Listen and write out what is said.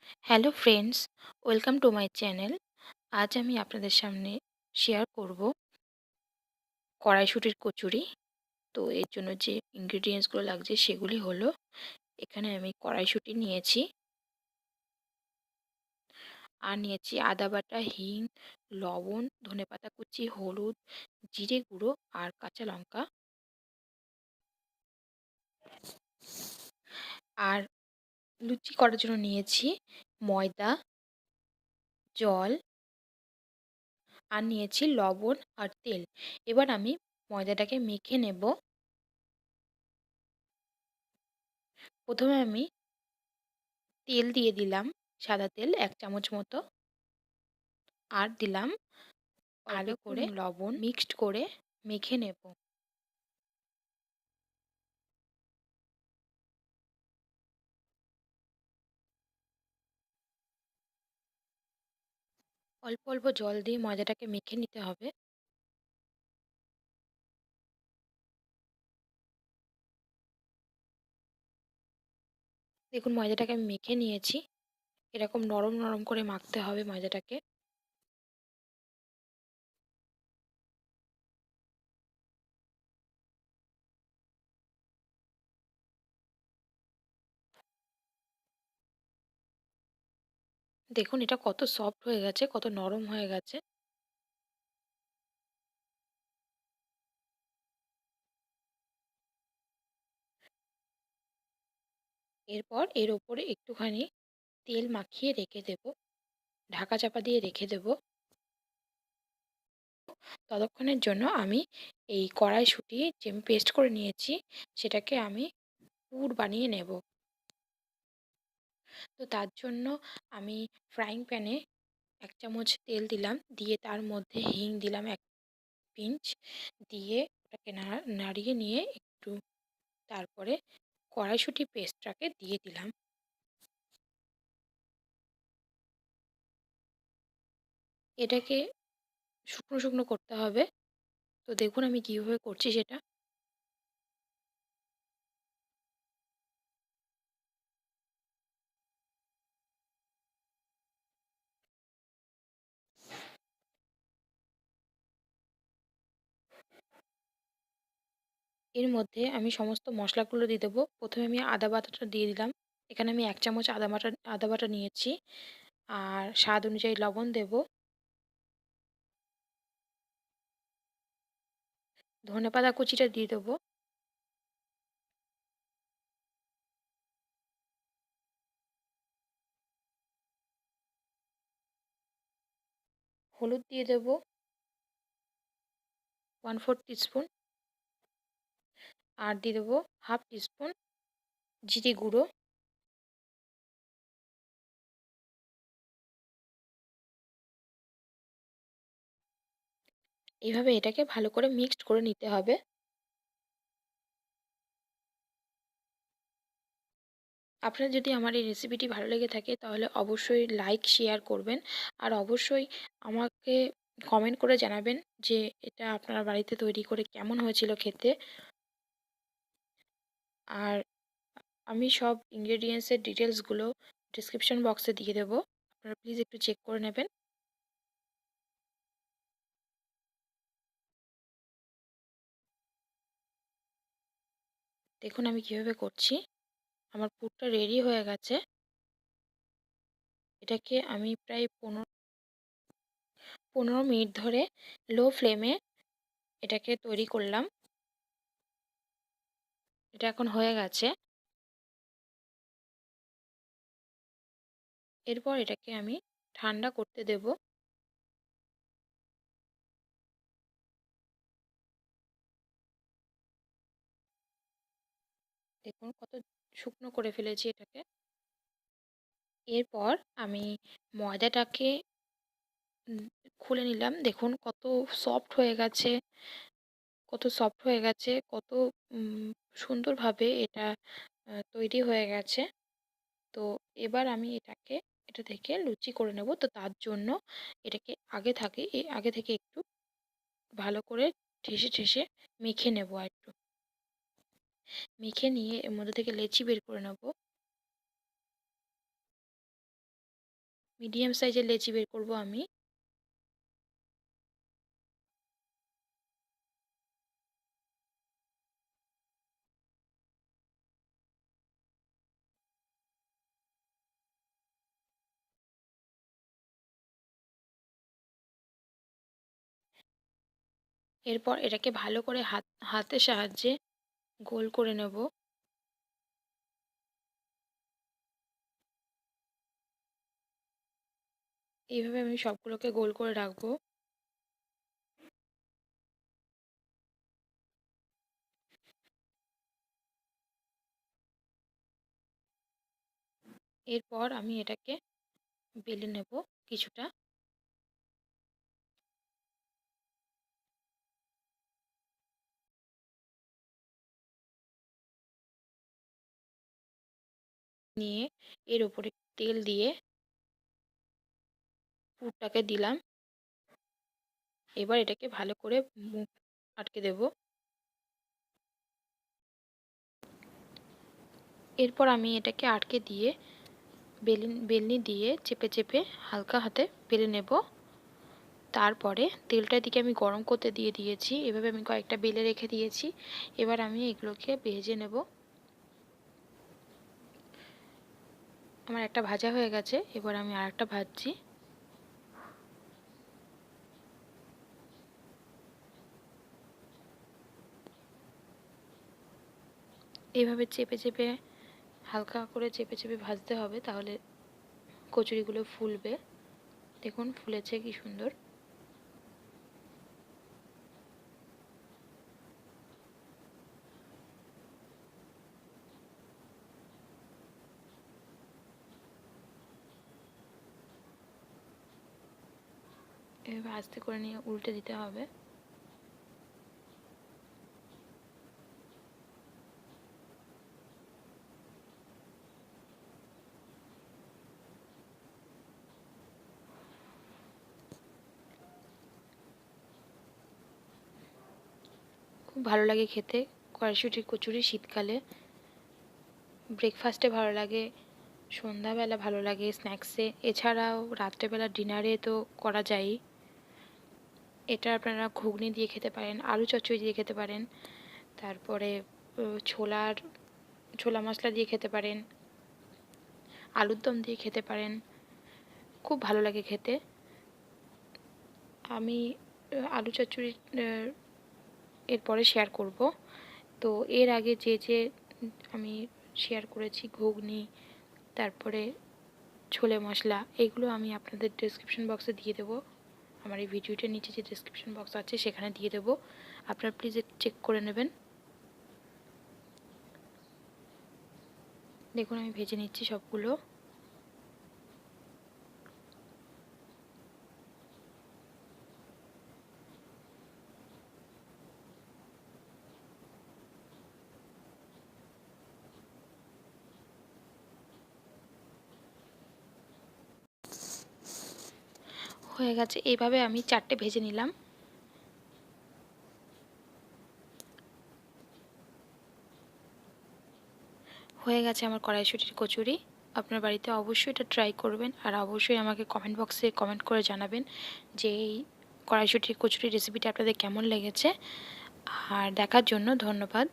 Hello friends, welcome to my channel. আজ আমি আপনাদের সামনে শেয়ার করব কড়াইশুঁটির কচুরি। তো এর জন্য যে ইনগ্রিডিয়েন্টসগুলো লাগছে সেগুলি হলো, এখানে আমি কড়াইশুঁটি নিয়েছি, আর নিয়েছি আদা বাটা, হিং, লবণ, ধনেপাতা কুচি, হলুদ, জিরে গুঁড়ো আর কাঁচা লঙ্কা। আর লুচি করার জন্য নিয়েছি ময়দা, জল, আর নিয়েছি লবণ আর তেল। এবার আমি ময়দাটাকে মেখে নেব। প্রথমে আমি তেল দিয়ে দিলাম, সাদা তেল 1 চামচ মতো, আর দিলাম ভালো করে লবণ, মিক্সড করে মেখে নেব। অল্প অল্প জল দিয়ে ময়দাটাকে মেখে নিতে হবে। দেখুন, ময়দাটাকে আমি মেখে নিয়েছি। এরকম নরম নরম করে মাখতে হবে ময়দাটাকে। দেখুন এটা কত সফট হয়ে গেছে, কত নরম হয়ে গেছে। এরপর এর ওপরে একটুখানি তেল মাখিয়ে রেখে দেব, ঢাকা চাপা দিয়ে রেখে দেব। ততক্ষণের জন্য আমি এই কড়াইশুঁটি যে আমি পেস্ট করে নিয়েছি সেটাকে আমি পুর বানিয়ে নেব। তো তার জন্য আমি ফ্রাইং প্যানে 1 চামচ তেল দিলাম, দিয়ে তার মধ্যে হিং দিলাম 1 পিঞ্চ, দিয়ে ওটাকে নাড়িয়ে নিয়ে একটু তারপরে কড়াইশুঁটি পেস্টটাকে দিয়ে দিলাম। এটাকে শুকনো শুকনো করতে হবে। তো দেখুন আমি কীভাবে করছি সেটা। এর মধ্যে আমি সমস্ত মশলাগুলো দিয়ে দেবো। প্রথমে আমি আদা বাটাটা দিয়ে দিলাম। এখানে আমি 1 চামচ আদা বাটা নিয়েছি, আর স্বাদ অনুযায়ী লবণ দেব। ধনেপাতা কুচিটা দিয়ে দেবো। হলুদ দিয়ে দেবো 1/4 টিস্পুন, আর দিয়ে দেবো হাফ টিস্পুন জিরে গুঁড়ো। এইভাবে এটাকে ভালো করে মিক্সড করে নিতে হবে। আপনার যদি আমার এই রেসিপিটি ভালো লেগে থাকে তাহলে অবশ্যই লাইক শেয়ার করবেন, আর অবশ্যই আমাকে কমেন্ট করে জানাবেন যে এটা আপনার বাড়িতে তৈরি করে কেমন হয়েছিল খেতে। আর আমি সব ইনগ্রেডিয়েন্টসের ডিটেলসগুলো ডিসক্রিপশন বক্সে দিয়ে দেবো, আপনারা প্লিজ একটু চেক করে নেবেন। দেখুন আমি কীভাবে করছি। আমার পুরটা রেডি হয়ে গেছে। এটাকে আমি প্রায় 15 মিনিট ধরে লো ফ্লেমে এটাকে তৈরি করলাম। এটা এখন হয়ে গেছে। এরপর এটাকে আমি ঠান্ডা করতে দেব। দেখুন কত শুকনো করে ফেলেছি এটাকে। এরপর আমি ময়দাটাকে উম খুলে নিলাম। দেখুন কত সফট হয়ে গেছে, কত সফট হয়ে গেছে, কত সুন্দরভাবে এটা তৈরি হয়ে গেছে। তো এবার আমি এটা থেকে লুচি করে নেব। তো তার জন্য এটাকে আগে থেকে একটু ভালো করে ঠেসে ঠেসে মেখে নেব। একটু মেখে নিয়ে এর মধ্যে থেকে লেচি বের করে নেব। মিডিয়াম সাইজের লেচি বের করব আমি। এরপর এটাকে ভালো করে হাতের সাহায্যে গোল করে নেব। এইভাবে আমি সবগুলোকে গোল করে রাখবো। এরপর আমি এটাকে বেলে নেব কিছুটা। নিয়ে এর উপরে তেল দিয়ে পুরটাকে দিলাম। এবার এটাকে ভালো করে মুখ আটকে দেব। এরপর আমি এটাকে আটকে দিয়ে বেলনি দিয়ে চেপে চেপে হালকা হাতে বেলে নেব। তারপরে তেলটা দিকে আমি গরম করতে দিয়ে দিয়েছি। এভাবে আমি কয়েকটা বেলে রেখে দিয়েছি। এবার আমি এগুলোকে ভেজে নেব। আমার একটা ভাজা হয়ে গেছে, এবার আমি আরেকটা ভাজছি। এইভাবে চেপে চেপে হালকা করে চেপে চেপে ভাজতে হবে, তাহলে কচুরিগুলো ফুলবে। দেখুন ফুলেছে কি সুন্দর। এভাবে আস্তে করে নিয়ে উল্টে দিতে হবে। খুব ভালো লাগে খেতে কড়াইশুঁটির কচুরি। শীতকালে ব্রেকফাস্টে ভালো লাগে, সন্ধ্যাবেলা ভালো লাগে, স্ন্যাক্সে, এছাড়াও রাত্রেবেলা ডিনারে তো করা যায়ই। এটা আপনারা ঘুগনি দিয়ে খেতে পারেন, আলু চচ্চড়ি দিয়ে খেতে পারেন, তারপরে ছোলা মশলা দিয়ে খেতে পারেন, আলুর দম দিয়ে খেতে পারেন। খুব ভালো লাগে খেতে। আমি আলু চচ্চড়ি এরপরে শেয়ার করব। তো এর আগে যে আমি শেয়ার করেছি ঘুগনি, তারপরে ছোলে মশলা, এগুলো আমি আপনাদের ডেসক্রিপশন বক্সে দিয়ে দেবো। আমার এই ভিডিওটার নিচে যে ডেসক্রিপশন বক্স আছে সেখানে দিয়ে দেবো, আপনারা প্লিজ চেক করে নেবেন। দেখুন আমি ভেজে নিচ্ছি সবগুলো। হয়ে গেছে, এইভাবে আমি 4টে ভেজে নিলাম। হয়ে গেছে আমার কড়াইশুঁটির কচুরি। আপনার বাড়িতে অবশ্যই এটা ট্রাই করবেন, আর অবশ্যই আমাকে কমেন্ট বক্সে কমেন্ট করে জানাবেন যে এই কড়াইশুঁটির কচুরি রেসিপিটা আপনাদের কেমন লেগেছে। আর দেখার জন্য ধন্যবাদ।